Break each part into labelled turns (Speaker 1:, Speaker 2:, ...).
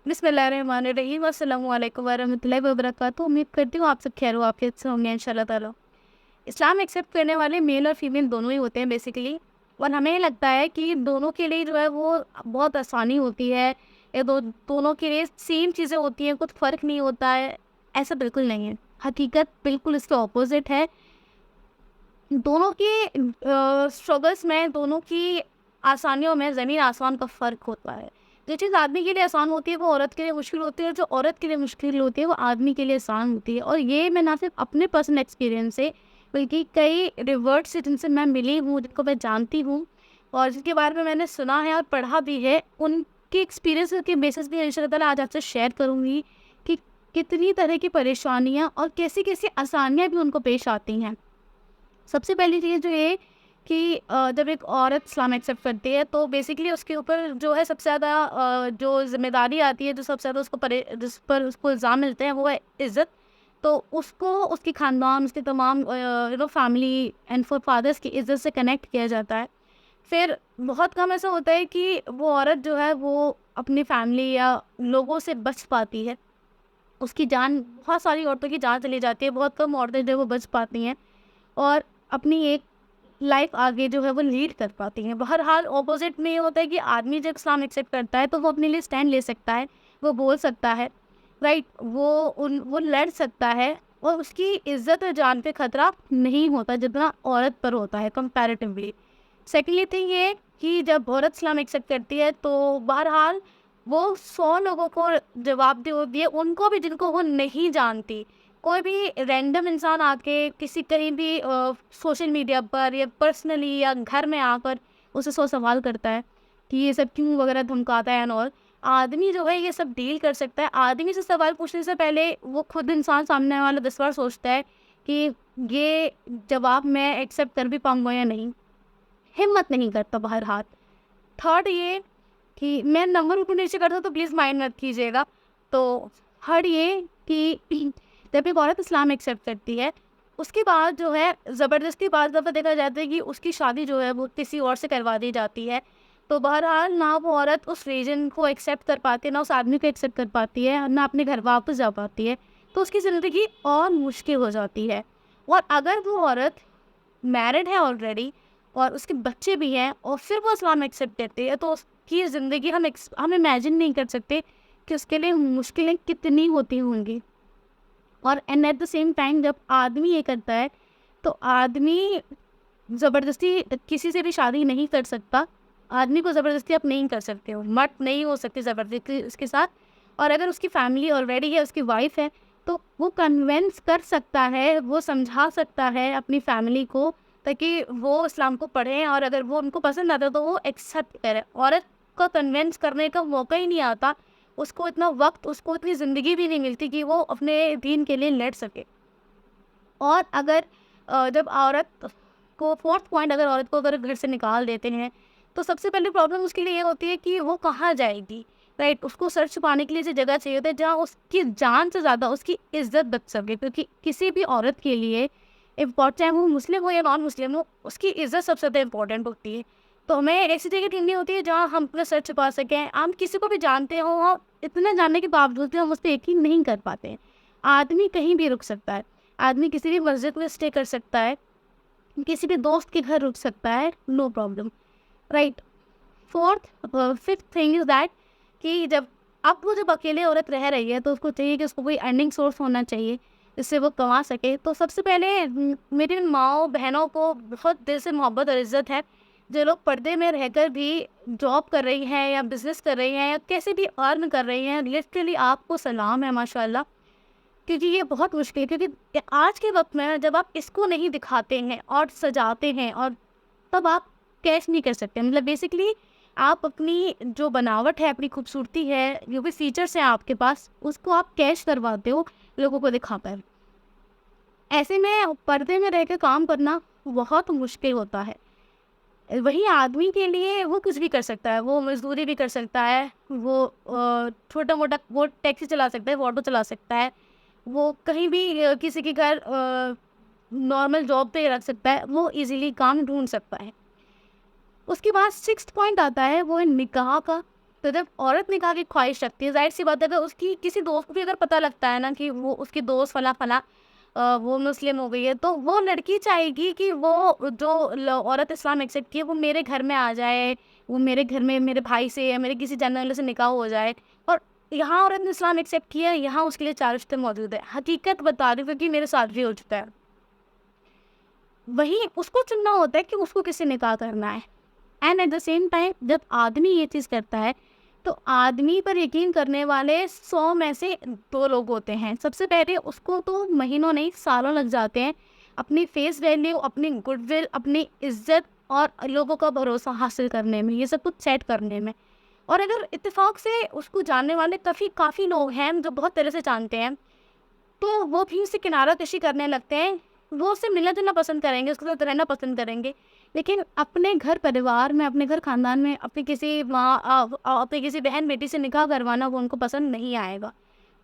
Speaker 1: बिस्मिल्लाहिर्रहमानिर्रहीम, अस्सलामु अलैकुम वरहमतुल्लाहि वबरकातुहू। उम्मीद करती हूँ आप सब खैर वाफियत से होंगे इंशाल्लाह ताला। इस्लाम एक्सेप्ट करने वाले मेल और फीमेल दोनों ही होते हैं बेसिकली, और हमें लगता है कि दोनों के लिए जो है वो बहुत आसानी होती है, ये दोनों के लिए सेम चीज़ें होती हैं, कुछ फ़र्क नहीं होता है। ऐसा बिल्कुल नहीं है, हकीकत बिल्कुल इसके ऑपोजिट है। दोनों की स्ट्रगल्स में, दोनों की आसानियों में ज़मीन आसमान का फ़र्क होता है। जो चीज़ आदमी के लिए आसान होती है वो औरत के लिए मुश्किल होती है, और जो औरत के लिए मुश्किल होती है वो आदमी के लिए आसान होती है। और ये मैं ना सिर्फ अपने पर्सनल एक्सपीरियंस से, बल्कि कई रिवर्ट से जिनसे मैं मिली हूँ, जिनको मैं जानती हूँ और जिनके बारे में मैंने सुना है और पढ़ा भी है, उनके एक्सपीरियंस के बेसिस पे इंशाल्लाह ताला आज आपसे शेयर करूँगी कि कितनी तरह की परेशानियाँ और कैसी-कैसी आसानियाँ भी उनको पेश आती हैं। सबसे पहली चीज़ जो ये कि जब एक औरत इस्लाम एक्सेप्ट करती है तो बेसिकली उसके ऊपर जो है सबसे ज़्यादा जो ज़िम्मेदारी आती है, जो सबसे ज़्यादा जिस पर उसको इल्ज़ाम मिलते हैं वो है इज़्ज़त। तो उसको उसके ख़ानदान, उसके तमाम फैमिली एंड फादर्स की इज़्ज़त से कनेक्ट किया जाता है। फिर बहुत कम ऐसा होता है कि वो औरत जो है वो अपनी फैमिली या लोगों से बच पाती है। उसकी जान, बहुत सारी औरतों की जान चली जाती है, बहुत कम औरतें जो है वो बच पाती हैं और अपनी एक लाइफ आगे जो है वो लीड कर पाती हैं। बहरहाल ऑपोजिट में ये होता है कि आदमी जब इस्लाम एक्सेप्ट करता है तो वो अपने लिए स्टैंड ले सकता है, वो बोल सकता है, राइट, वो लड़ सकता है और उसकी इज्जत और जान पे खतरा नहीं होता जितना औरत पर होता है कंपैरेटिवली। सेकेंडली थिंग ये कि जब औरत इस्लाम एक्सेप्ट करती है तो बहरहाल वो 100 लोगों को जवाबदेह होती है, उनको भी जिनको वो नहीं जानती। कोई भी रैंडम इंसान आके किसी कहीं भी सोशल मीडिया पर या पर्सनली या घर में आकर उससे 100 सवाल करता है कि ये सब क्यों वगैरह धमकाता है एंड ऑल। आदमी जो है ये सब डील कर सकता है। आदमी से सवाल पूछने से पहले वो खुद इंसान सामने वाला 10 बार सोचता है कि ये जवाब मैं एक्सेप्ट कर भी पाऊंगा या नहीं। हिम्मत नहीं करता बाहर हाथ। थर्ड ये कि मैं नंबर ऊपर नीचे करता हूँ तो प्लीज़ माइंड मत कीजिएगा। तो थर्ड ये कि जब एक औरत इस्लाम एक्सेप्ट करती है, उसके बाद जो है ज़बरदस्ती बाज़ दफ़ा देखा जाता है कि उसकी शादी जो है वो किसी और से करवा दी जाती है। तो बहरहाल ना वो औरत उस रीजन को एक्सेप्ट कर पाती है, ना उस आदमी को एक्सेप्ट कर पाती है, ना अपने घर वापस जा पाती है। तो उसकी ज़िंदगी और मुश्किल हो जाती है। और अगर वो औरत मैरिड है ऑलरेडी और उसके बच्चे भी हैं और फिर वो इस्लाम एक्सेप्ट करती है, तो उसकी ज़िंदगी हम इमेजिन नहीं कर सकते कि उसके लिए मुश्किलें कितनी होती होंगी। और and at the same time जब आदमी ये करता है तो आदमी ज़बरदस्ती किसी से भी शादी नहीं कर सकता। आदमी को ज़बरदस्ती आप नहीं कर सकते हो, मर्द नहीं हो सकते ज़बरदस्ती उसके साथ। और अगर उसकी फैमिली ऑलरेडी है, उसकी वाइफ है, तो वो कन्विंस कर सकता है, वो समझा सकता है अपनी फैमिली को, ताकि वो इस्लाम को पढ़ें और अगर वो उनको पसंद आता है तो वो एक्सेप्ट करें। औरत को कन्विंस करने का मौका ही नहीं आता, उसको इतना वक्त, उसको इतनी ज़िंदगी भी नहीं मिलती कि वो अपने दीन के लिए लड़ सके। और अगर जब औरत को फोर्थ पॉइंट, अगर औरत को अगर घर से निकाल देते हैं तो सबसे पहली प्रॉब्लम उसके लिए ये होती है कि वो कहाँ जाएगी, राइट। उसको सर छुपाने के लिए ऐसी जगह चाहिए होती है जहाँ उसकी जान से ज़्यादा उसकी इज्जत बच सके, क्योंकि किसी भी औरत के लिए इम्पोर्टेंट, चाहे वो मुस्लिम हो या नॉन मुस्लिम हो, उसकी इज्जत सबसे ज़्यादा इंपॉर्टेंट होती है। तो हमें ऐसी जगह ढूंढनी होती है जहाँ हम अपना सर छुपा सकें। हम किसी को भी जानते हो और इतना जानने के बावजूद भी हम उस पर यकीन नहीं कर पाते हैं। आदमी कहीं भी रुक सकता है, आदमी किसी भी मस्जिद में स्टे कर सकता है, किसी भी दोस्त के घर रुक सकता है, no problem, right. Fourth fifth thing is that कि जब अकेले औरत रह रही है तो उसको चाहिए कि उसको कोई अर्निंग सोर्स होना चाहिए जिससे वो कमा सके। तो सबसे पहले मेरी माँओं बहनों को बहुत दिल से मोहब्बत और इज़्ज़त है जो लोग पर्दे में रहकर भी जॉब कर रही हैं या बिज़नेस कर रही हैं या कैसे भी अर्न कर रही हैं। लिटरली आपको सलाम है माशाल्लाह, क्योंकि ये बहुत मुश्किल है। क्योंकि आज के वक्त में जब आप इसको नहीं दिखाते हैं और सजाते हैं, और तब आप कैश नहीं कर सकते। मतलब बेसिकली आप अपनी जो बनावट है, अपनी खूबसूरती है, जो भी फीचर्स हैं आपके पास, उसको आप कैश करवाते हो लोगों को दिखाकर। ऐसे में पर्दे में रह के काम करना बहुत मुश्किल होता है। वही आदमी के लिए वो कुछ भी कर सकता है, वो मज़दूरी भी कर सकता है, वो छोटा-मोटा वो टैक्सी चला सकता है, वो ऑटो चला सकता है, वो कहीं भी किसी के घर नॉर्मल जॉब पे रख सकता है, वो ईज़िली काम ढूँढ सकता है। उसके बाद सिक्स्थ पॉइंट आता है, वो है निकाह का। तो जब औरत निकाह की ख्वाहिश रखती है, ज़ाहिर-सी बात है, अगर उसकी किसी दोस्त को भी अगर पता लगता है ना कि वो उसकी दोस्त फला-फला वो मुस्लिम हो गई है, तो वो लड़की चाहेगी कि वो जो औरत इस्लाम एक्सेप्ट की है वो मेरे घर में आ जाए, वो मेरे घर में मेरे भाई से या मेरे किसी जानने वाले से निकाह हो जाए। और यहाँ औरत ने इस्लाम एक्सेप्ट किया है, यहाँ उसके लिए 4 रिश्ते मौजूद है। हकीकत बता रही हूँ क्योंकि मेरे साथ भी हो चुका है। वहीं उसको चुनना होता है कि उसको किससे निकाह करना है। And at the same time जब आदमी ये चीज़ करता है, तो आदमी पर यकीन करने वाले 100 में से 2 लोग होते हैं। सबसे पहले उसको तो महीनों नहीं सालों लग जाते हैं अपनी फेस वैल्यू, अपनी गुडविल, अपनी इज्जत और लोगों का भरोसा हासिल करने में, ये सब कुछ सेट करने में। और अगर इत्तेफाक से उसको जानने वाले काफ़ी लोग हैं जो बहुत तरह से जानते हैं, तो वो भी उससे किनारा कशी करने लगते हैं। वो उससे मिलना-जुलना पसंद करेंगे, उसके साथ रहना पसंद करेंगे। लेकिन अपने घर परिवार में, अपने घर ख़ानदान में अपनी किसी अपनी किसी बहन-बेटी से निकाह करवाना वो उनको पसंद नहीं आएगा।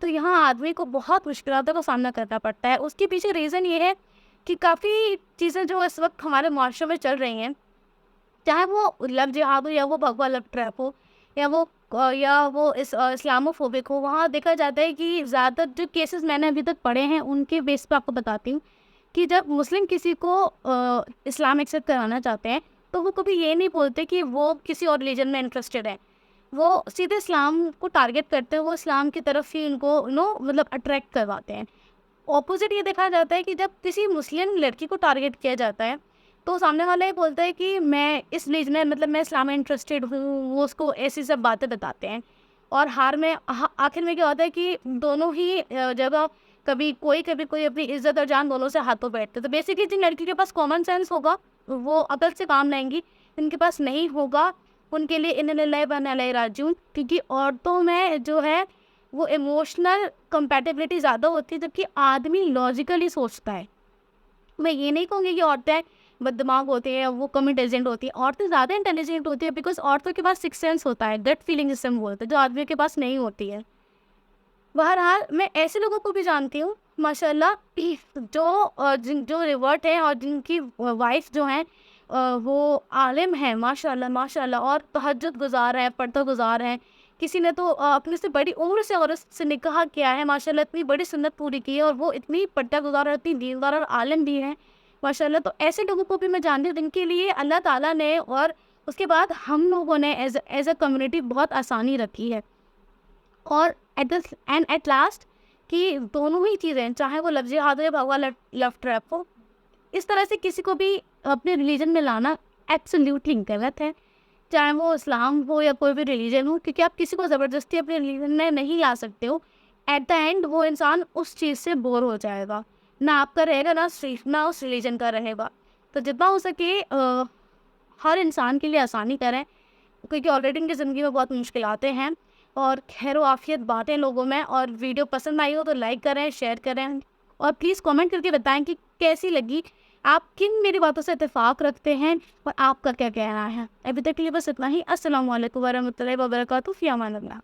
Speaker 1: तो यहाँ आदमी को बहुत मुश्किलातों का सामना करना पड़ता है। उसके पीछे रीज़न ये है कि काफ़ी चीज़ें जो इस वक़्त हमारे मुआशरे में चल रही हैं, चाहे वो लव जिहाद हो या वो भगवा लव ट्रैप हो या वो इस्लामोफोबिक हो। वहाँ देखा जाता है कि ज़्यादातर जो केसेस मैंने अभी तक पढ़े हैं उनके बेस पे आपको बताती हूँ कि जब मुस्लिम किसी को इस्लाम एक्सेप्ट कराना चाहते हैं, तो वो कभी ये नहीं बोलते कि वो किसी और रिलीजन में इंटरेस्टेड है। वो सीधे इस्लाम को टारगेट करते हैं, वो इस्लाम की तरफ ही उनको मतलब अट्रैक्ट करवाते हैं। ऑपोजिट ये देखा जाता है कि जब किसी मुस्लिम लड़की को टारगेट किया जाता है, तो सामने वाला ये बोलता है कि मैं इस रिलीजन में, मतलब मैं इस्लाम में इंटरेस्टेड हूँ, वो उसको ऐसी सब बातें बताते हैं। और आखिर में क्या होता है कि दोनों ही जगह कभी कोई अपनी इज्जत और जान दोनों से हाथों बैठते। तो बेसिकली जिन लड़कियों के पास कॉमन सेंस होगा वो अकल से काम लेंगी, जिनके पास नहीं होगा उनके लिए इन्ना लिल्लाहि व इन्ना इलैहि राजिऊन। क्योंकि औरतों में जो है वो इमोशनल कंपैटिबिलिटी ज़्यादा होती है, जबकि आदमी लॉजिकली सोचता है। मैं ये नहीं कहूँगी कि औरतें बददिमाग होती हैं या वो कम इंटेलिजेंट होती हैं। औरतें ज़्यादा इंटेलिजेंट होती है बिकॉज़ औरतों के पास सिक्स सेंस होता है, गट फीलिंग जिसे हम बोलते हैं, जो आदमियों के पास नहीं होती है। बहरहाल मैं ऐसे लोगों को भी जानती हूँ माशाल्लाह जो रिवर्ट हैं और जिनकी वाइफ जो हैं वो आलिम हैं माशाल्लाह माशाल्लाह, और तहज्जुद गुज़ार हैं, पर्दा गुज़ार हैं। किसी ने तो अपने से बड़ी उम्र से औरत से निकाह किया है माशाल्लाह, इतनी बड़ी सुन्नत पूरी की है और वो इतनी पर्दा गुज़ार और इतनी दीनदार और आलिम भी हैं माशाल्लाह। तो ऐसे लोगों को भी मैं जानती हूँ जिनके लिए अल्लाह ताला ने और उसके बाद हम लोगों ने एज अ कम्युनिटी बहुत आसानी रखी है। और एट लास्ट कि दोनों ही चीज़ें, चाहे वो लव जिहाद हो या भगवा लव ट्रैप हो, इस तरह से किसी को भी अपने रिलीजन में लाना एब्सोल्युटली गलत है। चाहे वो इस्लाम हो या कोई भी रिलीजन हो, क्योंकि आप किसी को ज़बरदस्ती अपने रिलीजन में नहीं ला सकते हो। एट द एंड वो इंसान उस चीज़ से बोर हो जाएगा, ना आपका रहेगा ना उस रिलीजन का रहेगा। तो जितना हो सके हर इंसान के लिए आसानी करें, क्योंकि ऑलरेडी उनकी ज़िंदगी में बहुत मुश्किलातें हैं। और खैर आफियत बातें लोगों में। और वीडियो पसंद आई हो तो लाइक करें, शेयर करें और प्लीज़ कमेंट करके बताएं कि कैसी लगी, आप किन मेरी बातों से इत्तेफाक रखते हैं और आपका क्या कहना है। अभी तक के लिए बस इतना ही। अस्सलाम वालेकुम वरहमतुल्लाहि वबरकातुहू। फ़ी अमान अल्लाह।